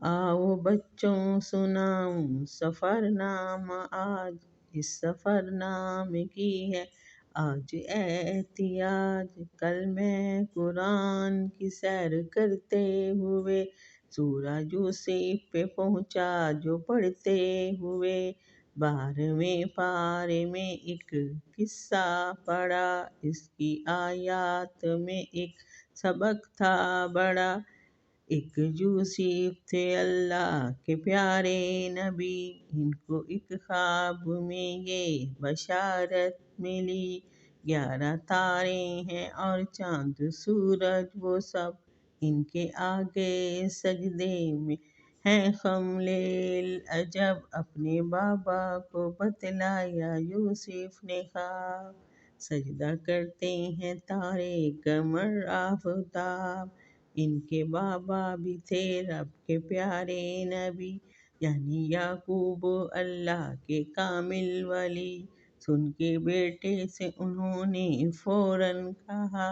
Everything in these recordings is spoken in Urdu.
آؤ بچوں سناؤں سفر نامہ آج، اس سفر نامے کی ہے آج احتیاج۔ کل میں قرآن کی سیر کرتے ہوئے سورہ یوسف پہ پہنچا جو پڑھتے ہوئے، 12ویں پارے میں ایک قصہ پڑھا، اس کی آیات میں ایک سبق تھا بڑا۔ ایک یوسف تھے اللہ کے پیارے نبی، ان کو ایک خواب میں یہ بشارت ملی، 11 تارے ہیں اور چاند سورج وہ سب ان کے آگے سجدے میں ہیں خم لیل۔ عجب اپنے بابا کو بتلایا یوسف نے خواب، سجدہ کرتے ہیں تارے قمر آفتاب۔ ان کے بابا بھی تھے رب کے پیارے نبی، یعنی یعقوب اللہ کے کامل ولی۔ سن کے بیٹے سے انہوں نے فوراً کہا،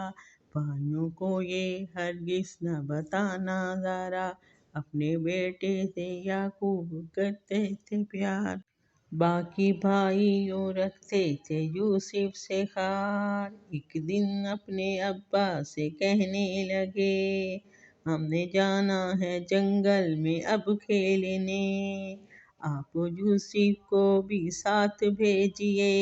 بھائیوں کو یہ ہرگز نہ بتانا ذرا، اپنے بیٹے سے یعقوب کرتے تھے پیار، باقی بھائیوں رکھتے تھے یوسف سے خار۔ ایک دن اپنے ابا سے کہنے لگے، ہم نے جانا ہے جنگل میں اب کھیلنے، آپ یوسف کو بھی ساتھ بھیجیے،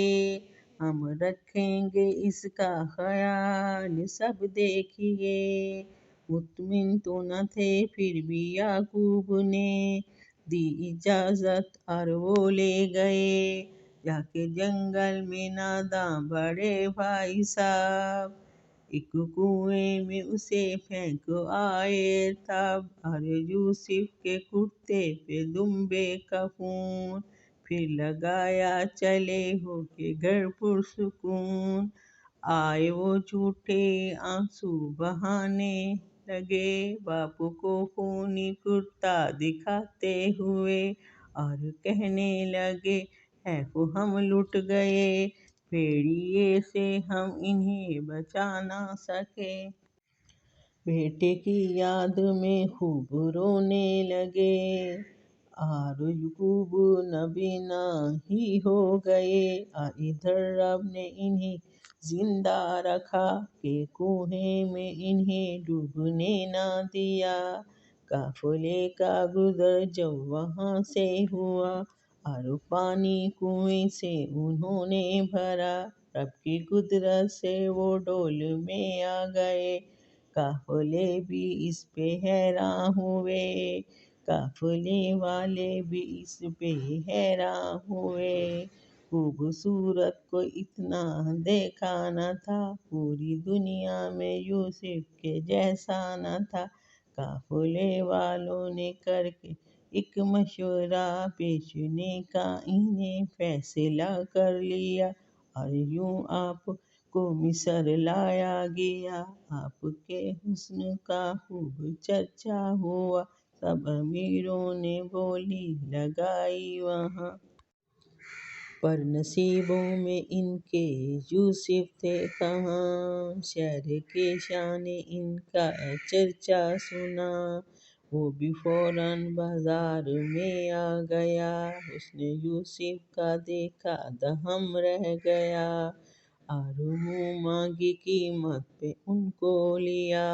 ہم رکھیں گے اس کا خیال سب دیکھیے۔ مطمئن تو نہ تھے پھر بھی یعقوب نے دی اجازت اور وہ لے گئے، جا کے جنگل میں ناداں بڑے بھائی صاحب، ایک کنویں میں اسے پھینک آئے تب، اور یوسف کے کرتے پہ دمبے کا خون، پھر لگایا چلے ہو کے گھر پرسکون۔ آئے وہ جھوٹے آنسو بہانے لگے، باپ کو خونی کرتا دکھاتے ہوئے، اور کہنے لگے حیف ہم لٹ گئے، بھیڑیے سے ہم انہیں بچا نہ سکے۔ بیٹے کی یاد میں خوب رونے لگے، اور یعقوب نبی نہ ہی ہو گئے، اور ادھر رب نے انہیں زندہ رکھا کہ کنویں میں انہیں ڈوبنے نہ دیا۔ قافلے کا گزر جب وہاں سے ہوا، اور پانی کنویں سے انہوں نے بھرا، رب کی قدرت سے وہ ڈول میں آ گئے، قافلے بھی اس پہ حیراں ہوئے، قافلے والے بھی اس پہ حیراں ہوئے۔ خوبصورت کو اتنا دیکھا نہ تھا، پوری دنیا میں یوسف کے جیسا نہ تھا۔ قافلے والوں نے کر کے ایک مشورہ بیچنے کا انہیں فیصلہ کر لیا، اور یوں آپ کو مصر لایا گیا، آپ کے حسن کا خوب چرچا ہوا، سب امیروں نے بولی لگائی وہاں۔ پر نصیبوں میں ان کے یوسف تھے کہاں، شہر کے شان ان کا چرچا سنا، وہ بھی فوراً بازار میں آ گیا، حسن یوسف کا دیکھا دہم رہ گیا، اور منہ مانگی قیمت پہ ان کو لیا۔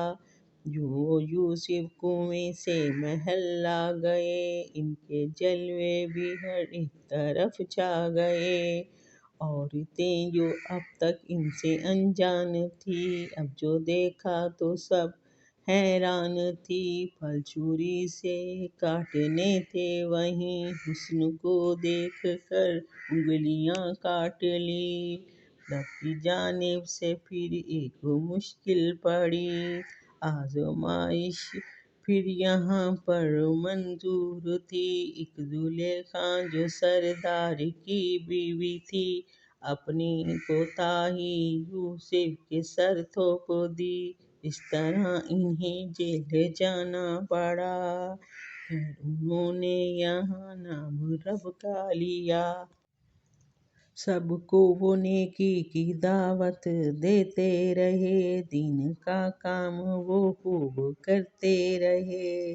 یوں یوسف کنویں سے محل لا گئے، ان کے جلوے بھی ہر ایک طرف چھا گئے، عورتیں جو اب تک ان سے انجان تھی، اب جو دیکھا تو سب حیران تھی، پھل چھری سے کاٹنے تھے وہیں، حسن کو دیکھ کر انگلیاں کاٹ لی، رب کی جانب سے پھر ایک مشکل پڑی، آزمائش پھر یہاں پر منظور تھی، ایک زلیخا جو سردار کی بیوی تھی، اپنی کوتاہی یوسف کے سر تھوپ دی، اس طرح انہیں جیل جانا پڑا، خیر انہوں نے یہاں نام رب کا لیا۔ سب کو وہ نیکی کی دعوت دیتے رہے، دین کا کام وہ خوب کرتے رہے،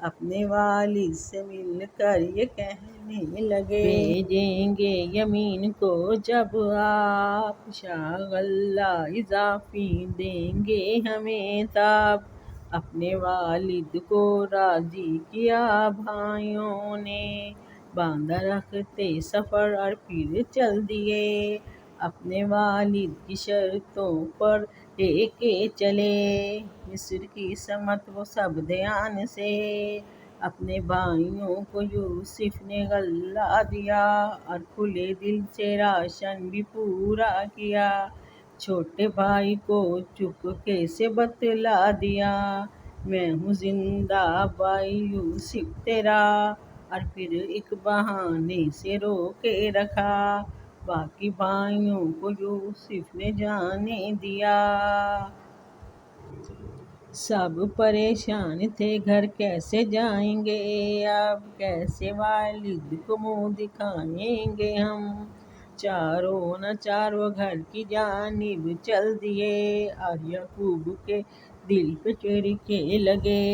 اپنے والد سے مل کر یہ کہنے لگے، بھیجیں گے یمین کو جب آپ، شاء اللہ اضافی دیں گے ہمیں تاب۔ اپنے والد کو راضی کیا بھائیوں نے، باندھا رکھتے سفر اور پھر چل دیے، اپنے والد کی شرطوں پر لے کے چلے، مصر کی سمت وہ سب دھیان سے، اپنے بھائیوں کو یوسف نے غلہ دیا، اور کھلے دل سے راشن بھی پورا کیا، چھوٹے بھائی کو چپکے سے بتلا دیا، میں ہوں زندہ بھائی یوسف تیرا، اور پھر ایک بہانے سے روکے رکھا، باقی بھائیوں کو یوسف نے جانے دیا۔ سب پریشان تھے گھر کیسے جائیں گے اب، کیسے والد کو منہ دکھائیں گے ہم، چاروں نہ چاروں گھر کی جانب چل دیے، اور یعقوب کے دل پہ چرکے لگے،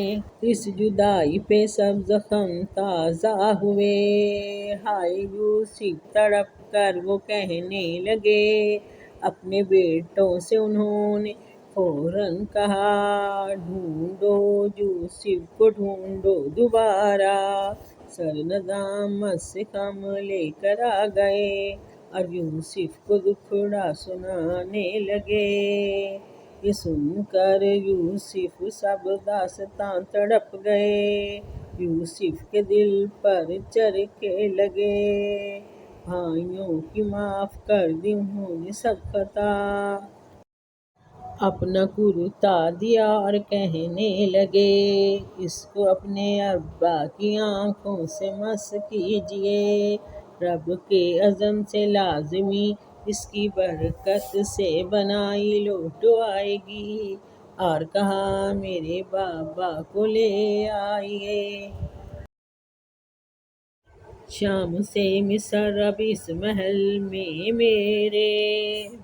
اس جدائی پہ سب زخم تازہ ہوئے، ہائے یوسف تڑپ کر وہ کہنے لگے، اپنے بیٹوں سے انہوں نے فوراً کہا، ڈھونڈو یوسف کو ڈھونڈو دوبارہ، سر ندامت سے خم لے کر آ گئے، اور یوسف کو دکھڑا سنانے لگے، یہ سن کر یوسف سب داستاں تڑپ گئے، یوسف کے دل پر چرکے لگے، بھائیوں کی معاف کر دی انہوں نے سب خطا، اپنا کرتا دیا اور کہنے لگے، اس کو اپنے ابا کی آنکھوں سے مس کیجئے، رب کے عزم سے لازمی اس کی برکت سے بنائی لوٹ آئے گی، اور کہا میرے بابا کو لے آئیے، شام سے مصر اب اس محل میں میرے،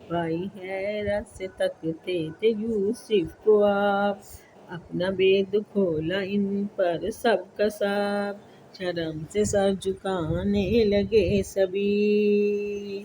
بھائی حیرت سے تکتے تھے یوسف کو آپ، اپنا بید کھولا ان پر سب کا سب، شرم سے سر جھکانے لگے سبھی،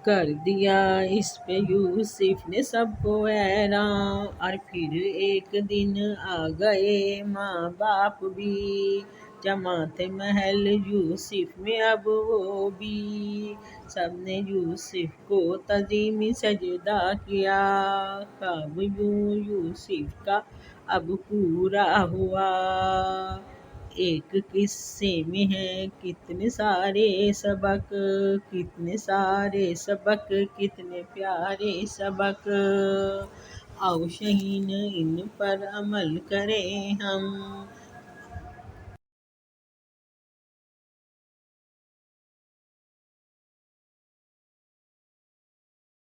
کر دیا اس پہ یوسف نے سب کو حیران، اور پھر ایک دن آ گئے ماں باپ بھی، جمع تھے محل یوسف میں اب وہ بھی، سب نے یوسف کو تعظیمی سجدہ کیا، خواب یوں یوسف کا اب پورا ہوا، ایک قصے میں ہیں کتنے سارے سبق، کتنے سارے سبق، کتنے پیارے سبق، آؤ شہین ان پر عمل کریں ہم،